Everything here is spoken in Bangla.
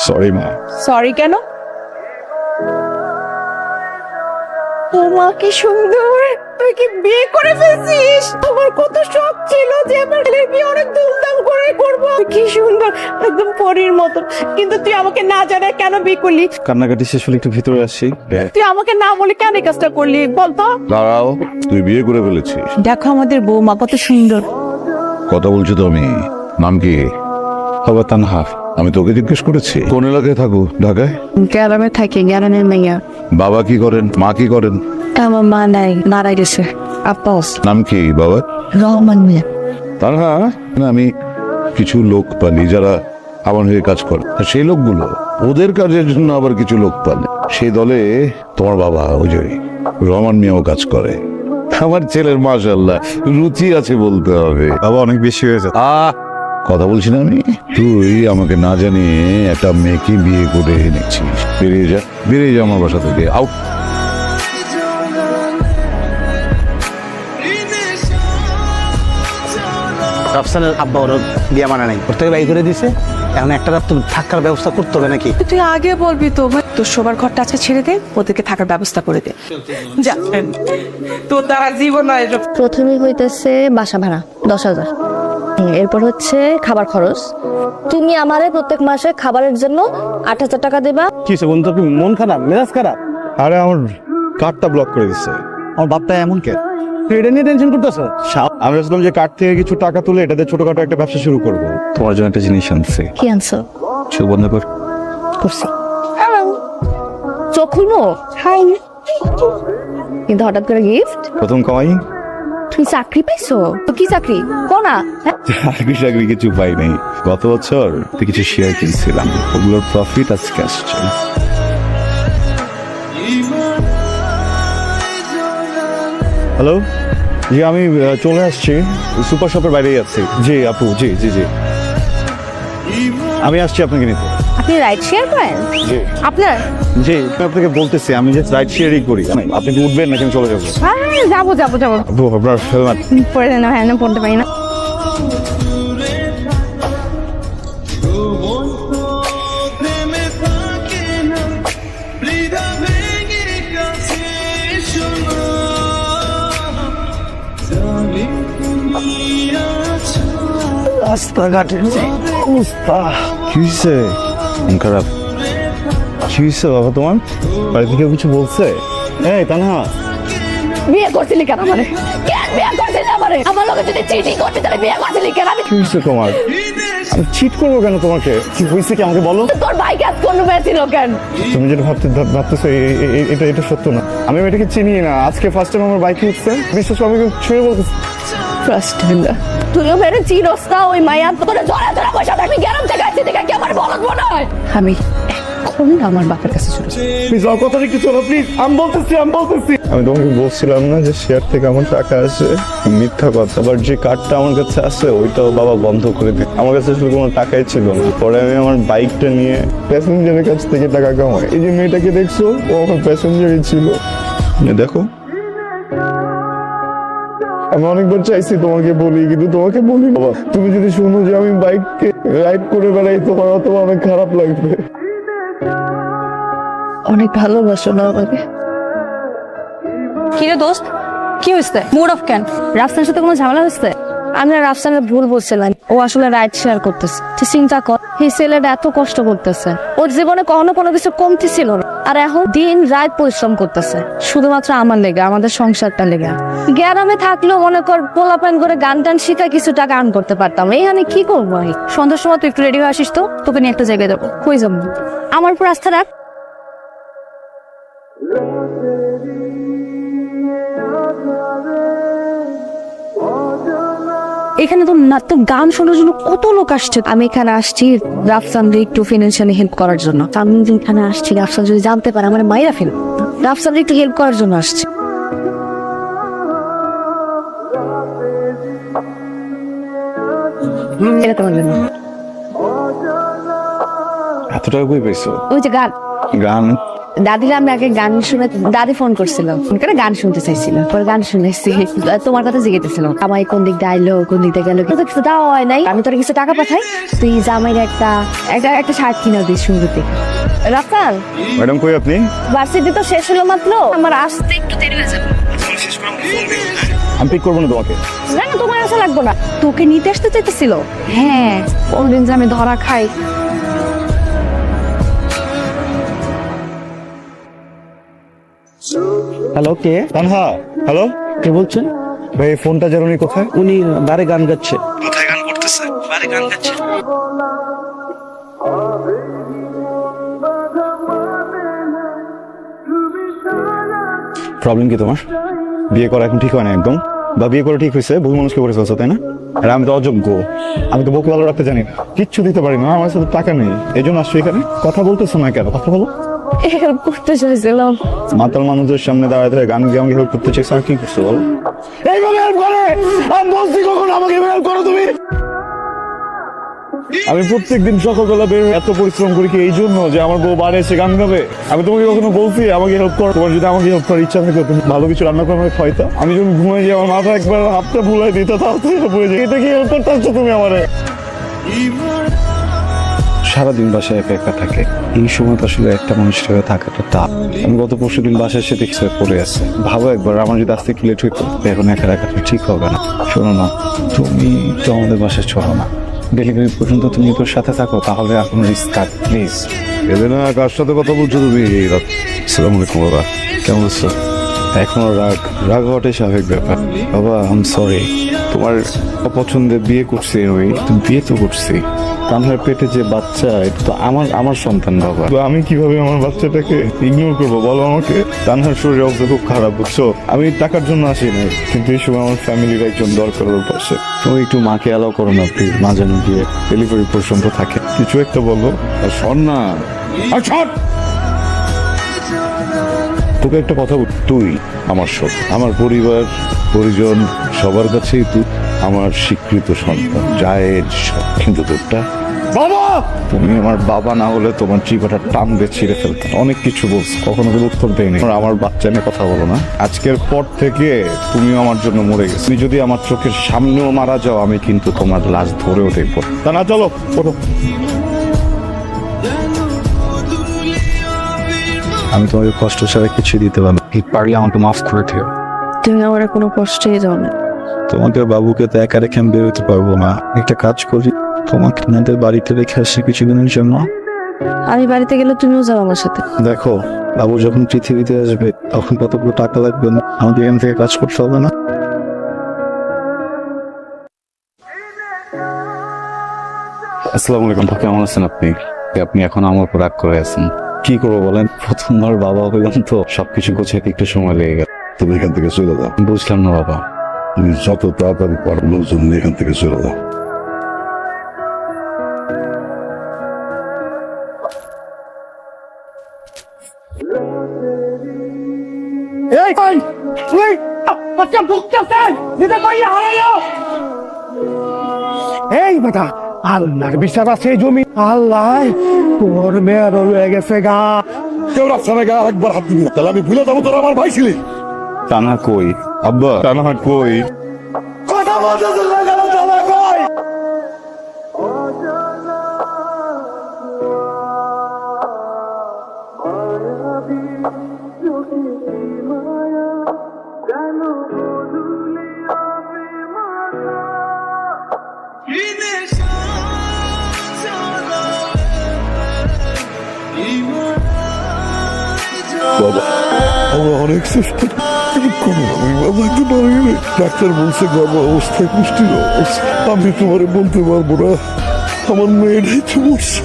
সরি মা। সরি কেন? ও মা কি সুন্দর, তুই কি বিয়ে করে ফেলছিস? আমার কত শখ ছিল যে আমার ছেলের বিয়ে অনেক ধুমধাম করে করব। কি সুন্দর, একদম পরীর মতো। কিন্তু তুই আমাকে না জানায় কেন বিয়ে করলি? কান্নাকাটি শেষ হলে একটু ভিতরে আসি। তুই আমাকে না বলে কেন এই কাজটা করলি বলতো? দাঁড়াও, তুই বিয়ে করে ফেলেছিস? দেখো আমাদের বৌমা কত সুন্দর। কথা বলছো তো আমি। নাম কি? খবর তানহা। আমি তোকে জিজ্ঞেস করেছি কোন এলাকায় থাকো? ঢাকায়? গ্রামে থাকি, গ্রামের মেয়ে। বাবা কি করেন, মা কি করেন? আমার মা নাই, মারা গেছে। আব্বাস নাম কি বাবা? রহমান মিয়া। তানহা, আমি কিছু লোক পালি যারা আমার হয়ে কাজ করে। আর সেই লোকগুলো ওদের কাজের জন্য আবার কিছু লোক পালে। সেই দলে তোমার বাবা ওই যে রহমান মিয়াও কাজ করে। আমার ছেলের মাশাআল্লাহ রুচি আছে বলতে হবে। বাবা অনেক বেশি হয়ে যায়। কথা বলছি না আমি। তুই আমাকে না জানিয়ে একটা মেয়েকে বিয়ে করে এনেছিস। বেরিয়ে যা, বেরিয়ে যা আমার বাসা থেকে, আউট। রাফসানের আব্বা ওর বিয়ে মানে নাই, ওর থেকে বাই করে দিছে। এখন একটা রাত তো থাকার ব্যবস্থা করতে হবে নাকি? তুই আগে বলবি তো, তোর শোবার ঘরটা আছে ছেড়ে দে, ওদেরকে থাকার ব্যবস্থা করে দে। যা, তোর দ্বারা জীবন নয়। প্রথমেই হইতেছে বাসা ভাড়া 10,000, এরপর হচ্ছে খাবার খরচ। তুমি আমারে প্রত্যেক মাসে খাবারের জন্য 8,000 টাকা দেবা। কি হয়েছে বন্ধু, তুমি মন খারাপ, মেজাজ খারাপ? আরে আমার কার্ডটা ব্লক করে দিচ্ছে। আমার বাপটা এমন কে? তুই এটা নিয়ে টেনশন করতেছো? আমি ভাবছিলাম যে কার্ড থেকে কিছু টাকা তুলে এটাতে ছোটখাটো একটা ব্যবসা শুরু করবো। তোমার জন্য একটা জিনিস আনছি। কি আনছো? চোখ বন্ধ কর। করছি। চোখ খুলবো? হাই। কিন্তু হঠাৎ করে গিফট? প্রথম কামাই। তুমি চাকরি পাইছো? তো কি চাকরি? কোনা? চাকরি চাকরি কিছু পাই নাই। গত বছর কিছু শেয়ার কিনছিলাম, ওগুলোর প্রফিট আজকে আসছে। হ্যালো, জি আমি চলে আসছি, সুপার শপের বাইরেই আছি। জি আপু, জি জি জি, আমি আসছি আপনাকে নিতে। আপনি রাইড শেয়ার করেন? জি আপনার? জি, আমি আপনাকে বলতেছি আমি যে রাইড শেয়ারই করি। আপনি কি উঠবেন নাকি আমি চলে যাবো? হ্যাঁ যাবো যাবো যাবো। আপু আপনার হেলমেট। পরে না, হ্যাঁ না পড়তে পারি না। রাস্তাঘাটের যে অবস্থা। কি হয়েছে? মন খারাপ? কি হয়েছে বাবা তোমার? বাড়ি থেকে কিছু বলছে? এই তানহা, বিয়ে করছিলি কেন আমারে? কেন বিয়ে করছিলি আমারে? আমার লগে যদি চিটিং করতে তাহলে বিয়ে করছিলি কেন? আমি কি হয়েছে তোমার? আমি চিট করবো কেন তোমাকে? কি হয়েছে কি আমাকে বলো। তোর ভাই কাজ কোন পেয়েছিল কেন? তুমি যেটা ভাবতেছো এটা সত্য না। আমি এটাকে চিনি না। আজকে ফার্স্ট টাইম আমার বাইকে উঠছে, বিশ্বাস করো আমি ছুঁয়ে বলতেছি। ফার্স্ট টাইম না, তুইও মেরে চিনোস না ওই মায়া তোরে জড়া জড়া পয়সা থাকবি গ্যারাম থেকে আসছে দেখে কি আমার বলদ মনে হয়? আমি এখন আমার বাপের কাছে চলে যাবো। প্লিজ আমার কথাটা একটু শোনো প্লিজ। আমি বলতেছি। আমি তোমাকে বলছিলাম না যে শেয়ার থেকে আমার টাকা আসে? মিথ্যা কথা। আবার যে কার্ডটা আমার কাছে আছে ওইটাও বাবা বন্ধ করে দিই। আমার কাছে আসলে কোনো টাকাই ছিল না। পরে আমি আমার বাইকটা নিয়ে প্যাসেঞ্জারের কাছ থেকে টাকা কামাই। এই যে মেয়েটাকে দেখছো, ও আমার প্যাসেঞ্জারই ছিল। দেখো, আমি অনেকবার চাইছি তোমাকে বলি, কিন্তু তোমাকে বলি বাবা। তুমি যদি শুনো যে আমি বাইককে রাইড করে বেড়াই, তোমার অথবা অনেক খারাপ লাগবে। অনেক ভালোবাসো না আমাকে? কি রে দোস্ত, কি হয়েছে? মুড অফ কেন? রাফসানের সাথে কোনো ঝামেলা হয়েছে? আমি না রাফসানের ভুল বলছিলাম। ও আসলে রাইড শেয়ার করতেছে। তুই চিন্তা কর, এই ছেলেটা এত কষ্ট করতেছে, ওর জীবনে কখনো কোনো কিছু কমতি ছিল না, আর এখন দিন রাত পরিশ্রম করতেছে শুধুমাত্র আমার লেগে, আমাদের সংসারটা লেগে। গ্রামে থাকলেও মনে কর পোলাপান করে গান টান শিখা কিছু টাকা আর্ন করতে পারতাম। এইখানে কি করবো? সন্ধ্যার সময় তুই একটু রেডি হয়ে আসিস তো, তোকে নিয়ে একটা জায়গায় যাবো। কই যাবো? আমার উপর আস্থা রাখ। এখানে তো না, তোর গান শোনার জন্য কত লোক আসছে। আমি এখানে আসছি রাফসানকে একটু ফিনান্সিয়ালি হেল্প করার জন্য। আমি যে এখানে আসছি, রাফসান যদি জানতে পারে আমার মাইরা ফেল। রাফসানকে একটু হেল্প করার জন্য আসছি। এটা তোমার জন্য। এত টাকা কই পাইছো? ওই যে গান, গান দাদিরা আমি আগে গান শুনে, দাদি ফোন করছিল, ফোন করে গান শুনতে চাইছিল, পরে গান শুনেছি, তোমার কথা জিজ্ঞেসছিল আমার কোন দিক দিয়ে আইলো, কোন দিক দিয়ে গেলো, কিন্তু কিছু দেওয়া হয় নাই। আমি তোর কিছু টাকা পাঠাই, তুই জামাইয়ের একটা শার্ট কিনে দিস সুন্দর দেখে। রাফসান, ম্যাডাম কই আপনি? ভার্সিটি তো শেষ হলো মাত্র, আমার আসতে একটু দেরি হয়ে যাবে। আমি পিক করবো না তোমাকে। না না, তোমার আসা লাগবে না। তোকে নিতে আসতে চাইতেছিল? হ্যাঁ, কোনদিন যে আমি ধরা খাই। হ্যালো, কে? তানহা, হ্যালো, কে বলছেন? ভাই এই ফোনটা জানুনি কোথায়? উনি বারে গান গাচ্ছে। কোথায় গান করতেছে? বারে গান গাচ্ছে। প্রবলেম কি তোমার? বিয়ে করা এখন ঠিক হয় না একদম, বা বিয়ে করে ঠিক হয়েছে ভুল মানুষকে করে ফেলছো, তাই না? আর আমি তো অযোগ্য, আমি তো বউকে ভালো রাখতে জানি না, কিচ্ছু দিতে পারি না, আমার সাথে টাকা নেই, এই জন্য আসছো এখানে। কথা বলতেছো না কেন? কথা বলো। হেল্প করতে চাইছিলাম। মাতাল মানুষদের সামনে দাঁড়ায় দাঁড়ায় গান গিয়ে আমাকে হেল্প করতে চাইছো, আর কি করছো বলো? এইভাবে হেল্প করে? আমি বলছি কখন আমাকে হেল্প করো তুমি? আমি প্রত্যেকদিন সকালবেলা বের হয়ে এত পরিশ্রম করি কি এই জন্য যে আমার বউ বাড়ি এসে গান গাবে? আমি তোমাকে কখনো বলছি আমাকে হেল্প করো? তোমার যদি আমাকে হেল্প করার ইচ্ছা থাকে তুমি ভালো কিছু রান্না করে আমাকে খাইতা। আমি যখন ঘুমাই যাই আমার মাথা একবার হাতটা ভুলাই দিত, তাও তো হেল্প হয়ে যায়। এটা কি হেল্প করতে আসছো তুমি আমারে? সারাদিন বাসায় একা একা থাকে, এই সময় তো আসলে একটা মানুষের হয়ে থাকাটা তা। আমি গত পরশু দিন বাসায় এসে দেখছি পড়ে আছে। ভাবো একবার, আমার যদি আসতে একটু লেট হইতো, এখন একা রাখাটা ঠিক হবে না। শোনো না, তুমি তো আমাদের বাসায় চলো না, ডেলিভারি পর্যন্ত তুমি তোর সাথে থাকো, তাহলে এখন রিস্ক কাট প্লিজ। এদের না, কার সাথে কথা বলছো তুমি? আসসালামু আলাইকুম বাবা। কেমন আছো? এখনো রাগ হওয়াটাই স্বাভাবিক ব্যাপার। বাবা আই এম সরি, তোমার অপছন্দে বিয়ে করছি ওই, তুমি বিয়ে তো করছি। তানহার পেটে যে বাচ্চা, এটা তো আমার সন্তান বাবা। তো আমি কিভাবে আমার বাচ্চাটাকে ইগনোর করবো বলো আমাকে? তানহার শরীর অবস্থা খুব খারাপ, বুঝছো? আমি টাকার জন্য আসি নাই, কিন্তু এই সময় আমার ফ্যামিলির একজন দরকার ওর পাশে। তুমি একটু মাকে অ্যালাউ করো না প্লিজ, মা যেন গিয়ে ডেলিভারি পর্যন্ত থাকে। কিছু একটা বলো। আর শোন না, আর শোন, তোকে একটা কথা বল, তুই আমার সব, আমার পরিবার পরিজন সবার কাছেই তুই আমার স্বীকৃত সন্তান, জায়েজ সব। কিন্তু তোরটা বাবা, তুমি আমার বাবা না হলে তোমার জিভাটা টান দিয়ে ছিঁড়ে ফেলতে। অনেক কিছু বলছো, কখনো কোনো উত্তর দেয়নি। আমার বাচ্চা নিয়ে কথা বলো না। আজকের পর থেকে তুমিও আমার জন্য মরে গেছো। তুমি যদি আমার চোখের সামনেও মারা যাও, আমি কিন্তু তোমার লাশ ধরেও দেখবো। তা না, চলো ওঠো। আমি তোমাকে কষ্ট ছাড়া কিছু দিতে পারবো, পারলে আমাকে মাফ করে দিও। তুমি আমার কোনো কষ্টই দাও না। তোমাকে বাবুকে তো একা রেখে আমি বেরোতে পারবো না। একটা কাজ করি, তোমাকে আপনাদের বাড়িতে রেখে আসি কিছুদিনের জন্য। আমি বাড়িতে গেলে তুমিও যাও আমার সাথে। দেখো, বাবু যখন পৃথিবীতে আসবে তখন কতগুলো টাকা লাগবে না, আমাকে এখান থেকে কাজ করতে হবে না? আসসালামু আলাইকুম। কেমন আছেন আপনি? আপনি এখন আমার উপর রাগ করে আছেন। কি করবো বলেন, প্রথমবার বাবা হইলাম তো সবকিছু গোছাইতে একটু সময় লেগে গেল। তুমি এখান থেকে চলে যাও। বুঝলাম না বাবা। তুমি যত তাড়াতাড়ি পারো লোকজন নিয়ে এখান থেকে চলে যাও। এই বেটা, আল্লাহর বিচার আছে জমি। আল্লাহ তোর মেয়ের রয়ে গেছে গা। কেউ রাস্তায় গা একবার হাত দিবি না, তাহলে আমি ভুলে যাবো তোর আমার ভাই ছিলি। তানহা কই? আব্বা, তানহা কই? কথা বলতে চলে গেল, চলে কই? বাবা, আমরা অনেক চেষ্টা কোনোভাবেই বাবাকে পারিনি। ডাক্তার বলছে বাবা অবস্থায় পুষ্টির অবস্থা। আমি তোমারে বলতে পারবো না, আমার মেয়েটাই তো বলছে।